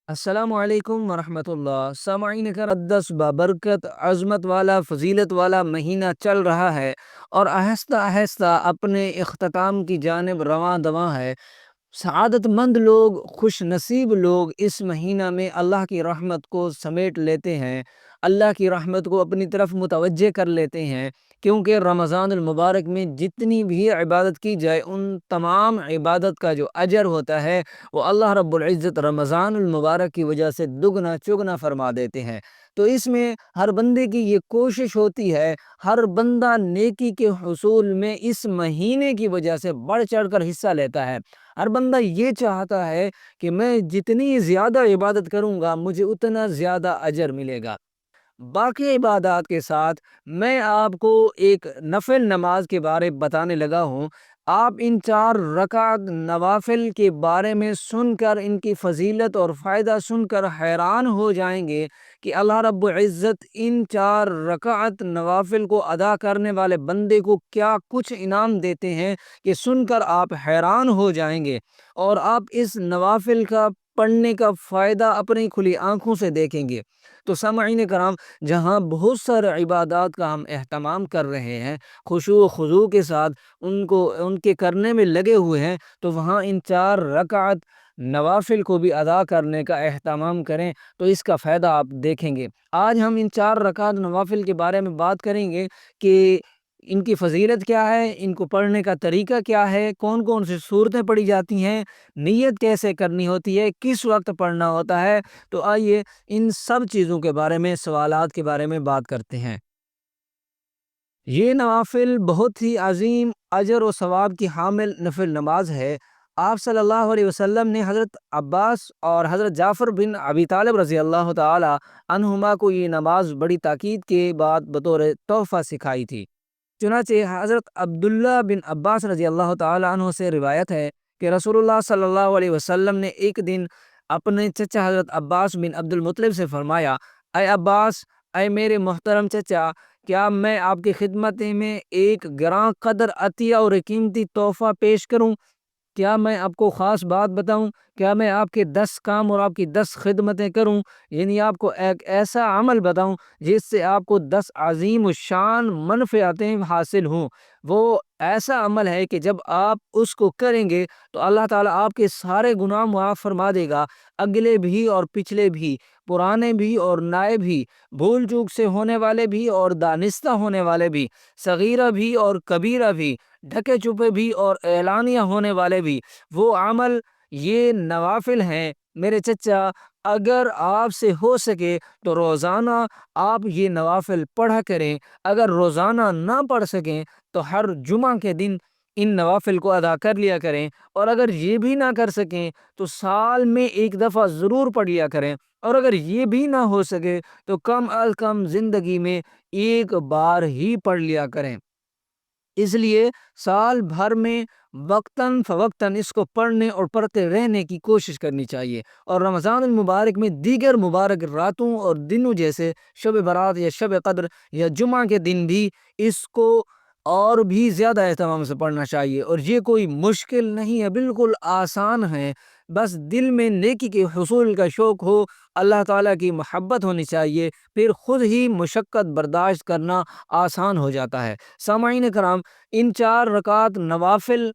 السلام علیکم ورحمۃ اللہ سامعین کا مقدس بابرکت عظمت والا فضیلت والا مہینہ چل رہا ہے اور آہستہ آہستہ اپنے اختتام کی جانب رواں دواں ہے۔ سعادت مند لوگ، خوش نصیب لوگ اس مہینہ میں اللہ کی رحمت کو سمیٹ لیتے ہیں، اللہ کی رحمت کو اپنی طرف متوجہ کر لیتے ہیں، کیونکہ رمضان المبارک میں جتنی بھی عبادت کی جائے ان تمام عبادت کا جو اجر ہوتا ہے وہ اللہ رب العزت رمضان المبارک کی وجہ سے دگنا چگنا فرما دیتے ہیں۔ تو اس میں ہر بندے کی یہ کوشش ہوتی ہے، ہر بندہ نیکی کے حصول میں اس مہینے کی وجہ سے بڑھ چڑھ کر حصہ لیتا ہے۔ ہر بندہ یہ چاہتا ہے کہ میں جتنی زیادہ عبادت کروں گا مجھے اتنا زیادہ اجر ملے گا۔ باقی عبادات کے ساتھ میں آپ کو ایک نفل نماز کے بارے بتانے لگا ہوں۔ آپ ان 4 رکعت نوافل کے بارے میں سن کر، ان کی فضیلت اور فائدہ سن کر حیران ہو جائیں گے کہ اللہ رب العزت ان 4 رکعت نوافل کو ادا کرنے والے بندے کو کیا کچھ انعام دیتے ہیں کہ سن کر آپ حیران ہو جائیں گے، اور آپ اس نوافل کا پڑھنے کا فائدہ اپنی کھلی آنکھوں سے دیکھیں گے۔ تو سامعین کرام، جہاں بہت سارے عبادات کا ہم اہتمام کر رہے ہیں، خشوع و خضوع کے ساتھ ان کے کرنے میں لگے ہوئے ہیں، تو وہاں ان 4 رکعت نوافل کو بھی ادا کرنے کا اہتمام کریں تو اس کا فائدہ آپ دیکھیں گے۔ آج ہم ان 4 رکعت نوافل کے بارے میں بات کریں گے کہ ان کی فضیلت کیا ہے، ان کو پڑھنے کا طریقہ کیا ہے، کون کون سی صورتیں پڑھی جاتی ہیں، نیت کیسے کرنی ہوتی ہے، کس وقت پڑھنا ہوتا ہے۔ تو آئیے ان سب چیزوں کے بارے میں، سوالات کے بارے میں بات کرتے ہیں۔ یہ نوافل بہت ہی عظیم اجر و ثواب کی حامل نفل نماز ہے۔ آپ صلی اللہ علیہ وسلم نے حضرت عباس اور حضرت جعفر بن ابی طالب رضی اللہ تعالی عنہما کو یہ نماز بڑی تاکید کے بعد بطور تحفہ سکھائی تھی۔ چنانچہ حضرت عبداللہ بن عباس رضی اللہ تعالی عنہ سے روایت ہے کہ رسول اللہ صلی اللہ علیہ وسلم نے ایک دن اپنے چچا حضرت عباس بن عبد المطلب سے فرمایا: اے عباس، اے میرے محترم چچا، کیا میں آپ کی خدمت میں ایک گراں قدر عطیہ اور قیمتی تحفہ پیش کروں؟ کیا میں آپ کو خاص بات بتاؤں؟ کیا میں آپ کے 10 کام اور آپ کی 10 خدمتیں کروں؟ یعنی آپ کو ایک ایسا عمل بتاؤں جس سے آپ کو 10 عظیم الشان منفعتیں حاصل ہوں۔ وہ ایسا عمل ہے کہ جب آپ اس کو کریں گے تو اللہ تعالیٰ آپ کے سارے گناہ معاف فرما دے گا، اگلے بھی اور پچھلے بھی، پرانے بھی اور نئے بھی، بھول چوک سے ہونے والے بھی اور دانستہ ہونے والے بھی، صغیرہ بھی اور کبیرہ بھی، ڈھکے چھپے بھی اور اعلانیہ ہونے والے بھی۔ وہ عمل، یہ نوافل ہیں میرے چچا، اگر آپ سے ہو سکے تو روزانہ آپ یہ نوافل پڑھا کریں۔ اگر روزانہ نہ پڑھ سکیں تو ہر جمعہ کے دن ان نوافل کو ادا کر لیا کریں، اور اگر یہ بھی نہ کر سکیں تو سال میں ایک دفعہ ضرور پڑھ لیا کریں، اور اگر یہ بھی نہ ہو سکے تو کم از کم زندگی میں ایک بار ہی پڑھ لیا کریں۔ اس لیے سال بھر میں وقتاً فوقتاً اس کو پڑھنے اور پڑھتے رہنے کی کوشش کرنی چاہیے، اور رمضان المبارک میں دیگر مبارک راتوں اور دنوں جیسے شب برات یا شب قدر یا جمعہ کے دن بھی اس کو اور بھی زیادہ اہتمام سے پڑھنا چاہیے۔ اور یہ کوئی مشکل نہیں ہے، بالکل آسان ہے، بس دل میں نیکی کے حصول کا شوق ہو، اللہ تعالیٰ کی محبت ہونی چاہیے، پھر خود ہی مشقت برداشت کرنا آسان ہو جاتا ہے۔ سامعین کرام، ان 4 رکعت نوافل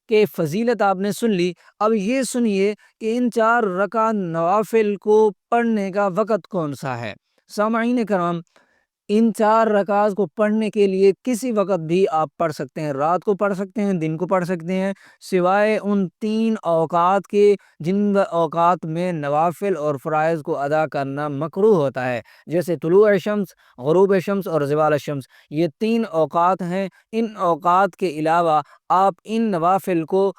کے فضیلت آپ نے سن لی۔ اب یہ سنیے کہ ان 4 رکعت نوافل کو پڑھنے کا وقت کون سا ہے۔ سامعین کرام، ان 4 رکعت کو پڑھنے کے لیے کسی وقت بھی آپ پڑھ سکتے ہیں، رات کو پڑھ سکتے ہیں، دن کو پڑھ سکتے ہیں، سوائے ان 3 اوقات کے جن اوقات میں نوافل اور فرائض کو ادا کرنا مکروہ ہوتا ہے، جیسے طلوع شمس، غروب شمس اور زوال شمس۔ یہ 3 اوقات ہیں، ان اوقات کے علاوہ آپ ان نوافل کو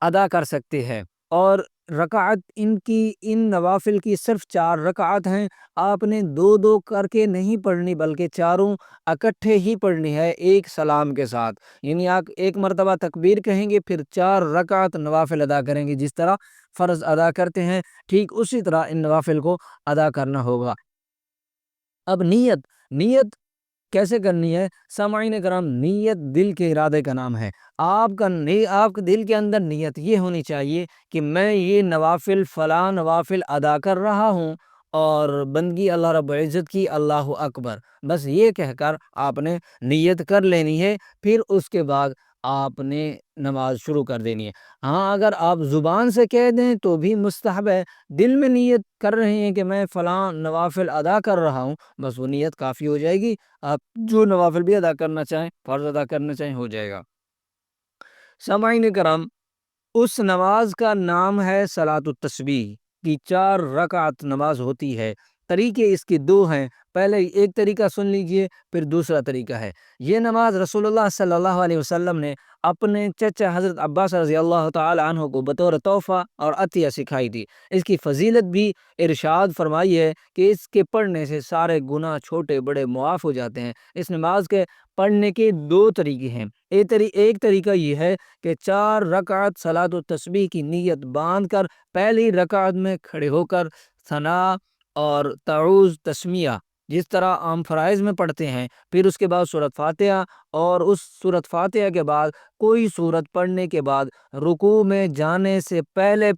ادا کر سکتے ہیں۔ اور رکعت ان نوافل کی صرف 4 رکعت ہیں، آپ نے دو دو کر کے نہیں پڑھنی بلکہ چاروں اکٹھے ہی پڑھنی ہے ایک سلام کے ساتھ۔ یعنی آپ ایک مرتبہ تکبیر کہیں گے، پھر 4 رکعت نوافل ادا کریں گے، جس طرح فرض ادا کرتے ہیں ٹھیک اسی طرح ان نوافل کو ادا کرنا ہوگا۔ اب نیت کیسے کرنی ہے؟ سامعین کرام، نیت دل کے ارادے کا نام ہے۔ آپ کے دل کے اندر نیت یہ ہونی چاہیے کہ میں یہ نوافل، فلاں نوافل ادا کر رہا ہوں اور بندگی اللہ رب العزت کی، اللہ اکبر، بس یہ کہہ کر آپ نے نیت کر لینی ہے۔ پھر اس کے بعد آپ نے نماز شروع کر دینی ہے۔ ہاں، اگر آپ زبان سے کہہ دیں تو بھی مستحب ہے، دل میں نیت کر رہے ہیں کہ میں فلاں نوافل ادا کر رہا ہوں، بس وہ نیت کافی ہو جائے گی۔ آپ جو نوافل بھی ادا کرنا چاہیں، فرض ادا کرنا چاہیں، ہو جائے گا۔ سامعین کرام، اس نماز کا نام ہے صلاۃ التسبیح کی 4 رکعت نماز ہوتی ہے۔ طریقے اس کے 2 ہیں۔ پہلے ایک طریقہ سن لیجئے، پھر دوسرا طریقہ ہے۔ یہ نماز رسول اللہ صلی اللہ علیہ وسلم نے اپنے چچا حضرت عباس رضی اللہ تعالی عنہ کو بطور تحفہ اور عطیہ سکھائی تھی۔ اس کی فضیلت بھی ارشاد فرمائی ہے کہ اس کے پڑھنے سے سارے گناہ چھوٹے بڑے معاف ہو جاتے ہیں۔ اس نماز کے پڑھنے کے 2 طریقے ہیں۔ ایک طریقہ یہ ہے کہ 4 رکعت صلاۃ التسبیح کی نیت باندھ کر پہلی رکعت میں کھڑے ہو کر ثنا اور تعوذ تسمیہ جس طرح عام فرائض میں پڑھتے ہیں، پھر اس کے بعد سورۃ فاتحہ، اور اس سورۃ فاتحہ کے بعد کوئی سورت پڑھنے کے بعد رکوع میں جانے سے پہلے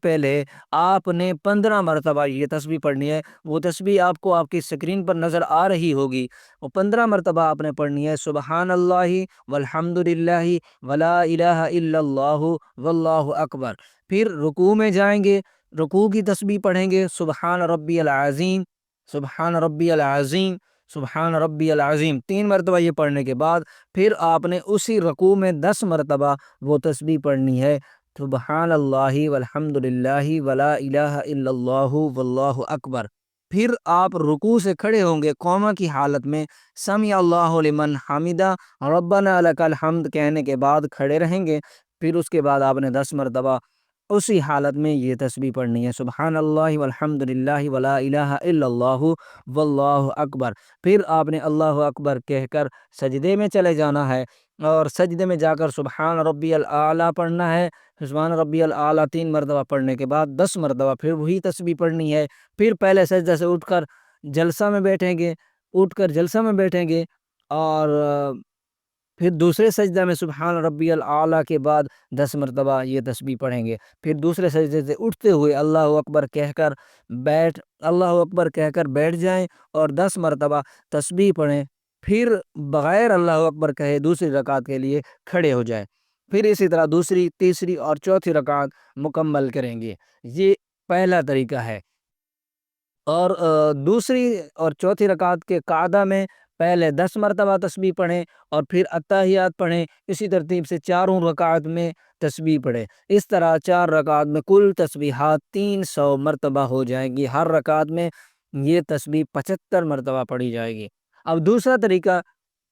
آپ نے 15 مرتبہ یہ تسبیح پڑھنی ہے۔ وہ تسبیح آپ کو آپ کی اسکرین پر نظر آ رہی ہوگی۔ وہ 15 مرتبہ آپ نے پڑھنی ہے، سبحان اللہ والحمد للہ ولا الہ الا اللہ واللہ اکبر۔ پھر رکوع میں جائیں گے، رکوع کی تسبیح پڑھیں گے، سبحان ربی العظیم، سبحان ربی العظیم، سبحان ربی العظیم، 3 مرتبہ یہ پڑھنے کے بعد پھر آپ نے اسی رکوع میں 10 مرتبہ وہ تسبیح پڑھنی ہے، سبحان اللہ والحمد للہ ولا الہ الا اللہ واللہ اکبر۔ پھر آپ رکوع سے کھڑے ہوں گے قوما کی حالت میں، سمع اللہ لمن حمدہ ربنا لک الحمد کہنے کے بعد کھڑے رہیں گے۔ پھر اس کے بعد آپ نے 10 مرتبہ اسی حالت میں یہ تسبیح پڑھنی ہے، سبحان اللہ والحمد للہ ولا الہ الا اللہ واللہ اکبر۔ پھر آپ نے اللہ اکبر کہہ کر سجدے میں چلے جانا ہے، اور سجدے میں جا کر سبحان ربی الاعلیٰ پڑھنا ہے۔ سبحان ربی الاعلیٰ 3 مرتبہ پڑھنے کے بعد 10 مرتبہ پھر وہی تسبیح پڑھنی ہے۔ پھر پہلے سجدہ سے اٹھ کر جلسہ میں بیٹھیں گے، اور پھر دوسرے سجدہ میں سبحان ربی الاعلیٰ کے بعد 10 مرتبہ یہ تسبیح پڑھیں گے۔ پھر دوسرے سجدے سے اٹھتے ہوئے اللہ اکبر کہہ کر بیٹھ جائیں اور 10 مرتبہ تسبیح پڑھیں۔ پھر بغیر اللہ اکبر کہے دوسری رکعت کے لیے کھڑے ہو جائیں۔ پھر اسی طرح دوسری، تیسری اور چوتھی رکعت مکمل کریں گے۔ یہ پہلا طریقہ ہے۔ اور دوسری اور چوتھی رکعت کے قعدہ میں پہلے 10 مرتبہ تسبیح پڑھیں اور پھر اتحیات پڑھیں۔ اسی ترتیب سے چاروں رکعت میں تسبیح پڑھیں۔ اس طرح 4 رکعت میں کل تسبیحات 300 مرتبہ ہو جائیں گی۔ ہر رکعت میں یہ تسبیح 75 مرتبہ پڑھی جائے گی۔ اب دوسرا طریقہ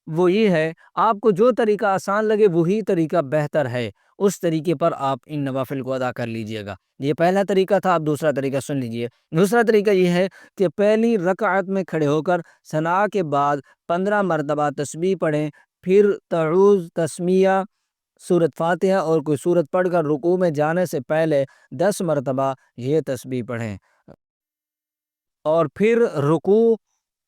وہ یہ ہے، آپ کو جو طریقہ آسان لگے وہی طریقہ بہتر ہے، اس طریقے پر آپ ان نوافل کو ادا کر لیجئے گا۔ یہ پہلا طریقہ تھا، اب دوسرا طریقہ سن لیجئے۔ دوسرا طریقہ یہ ہے کہ پہلی رکعت میں کھڑے ہو کر ثنا کے بعد 15 مرتبہ تسبیح پڑھیں، پھر تعوذ تسمیہ، سورۃ فاتحہ اور کوئی سورت پڑھ کر رکوع میں جانے سے پہلے 10 مرتبہ یہ تسبیح پڑھیں، اور پھر رکوع،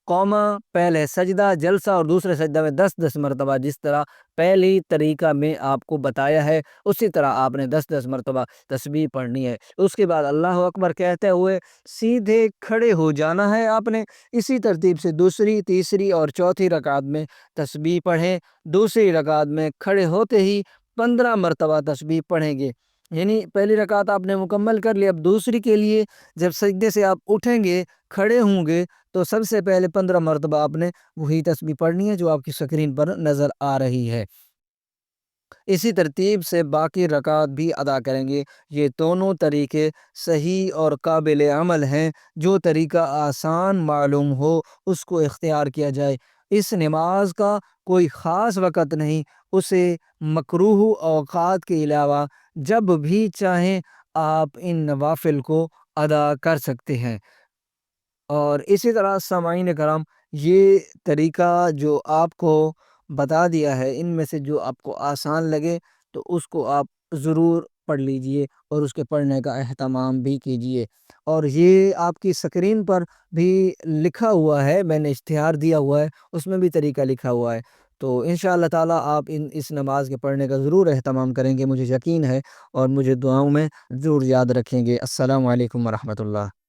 قوما، پہلے سجدہ، جلسہ اور دوسرے سجدہ میں 10 مرتبہ جس طرح پہلی طریقہ میں آپ کو بتایا ہے اسی طرح آپ نے 10 مرتبہ تسبیح پڑھنی ہے۔ اس کے بعد اللہ اکبر کہتے ہوئے سیدھے کھڑے ہو جانا ہے۔ آپ نے اسی ترتیب سے دوسری، تیسری اور چوتھی رکعت میں تسبیح پڑھیں۔ دوسری رکعت میں کھڑے ہوتے ہی 15 مرتبہ تسبیح پڑھیں گے، یعنی پہلی رکعت آپ نے مکمل کر لی۔ اب دوسری کے لیے جب سجدے سے آپ اٹھیں گے، کھڑے ہوں گے، تو سب سے پہلے 15 مرتبہ آپ نے وہی تسبیح پڑھنی ہے جو آپ کی سکرین پر نظر آ رہی ہے۔ اسی ترتیب سے باقی رکعت بھی ادا کریں گے۔ یہ دونوں طریقے صحیح اور قابل عمل ہیں۔ جو طریقہ آسان معلوم ہو اس کو اختیار کیا جائے۔ اس نماز کا کوئی خاص وقت نہیں، اسے مکروہ اوقات کے علاوہ جب بھی چاہیں آپ ان نوافل کو ادا کر سکتے ہیں۔ اور اسی طرح سامعین کرام، یہ طریقہ جو آپ کو بتا دیا ہے، ان میں سے جو آپ کو آسان لگے تو اس کو آپ ضرور پڑھ لیجئے اور اس کے پڑھنے کا اہتمام بھی کیجئے۔ اور یہ آپ کی سکرین پر بھی لکھا ہوا ہے، میں نے اشتہار دیا ہوا ہے، اس میں بھی طریقہ لکھا ہوا ہے۔ تو انشاءاللہ تعالیٰ آپ اس نماز کے پڑھنے کا ضرور اہتمام کریں گے، مجھے یقین ہے، اور مجھے دعاؤں میں ضرور یاد رکھیں گے۔ السلام علیکم ورحمۃ اللہ۔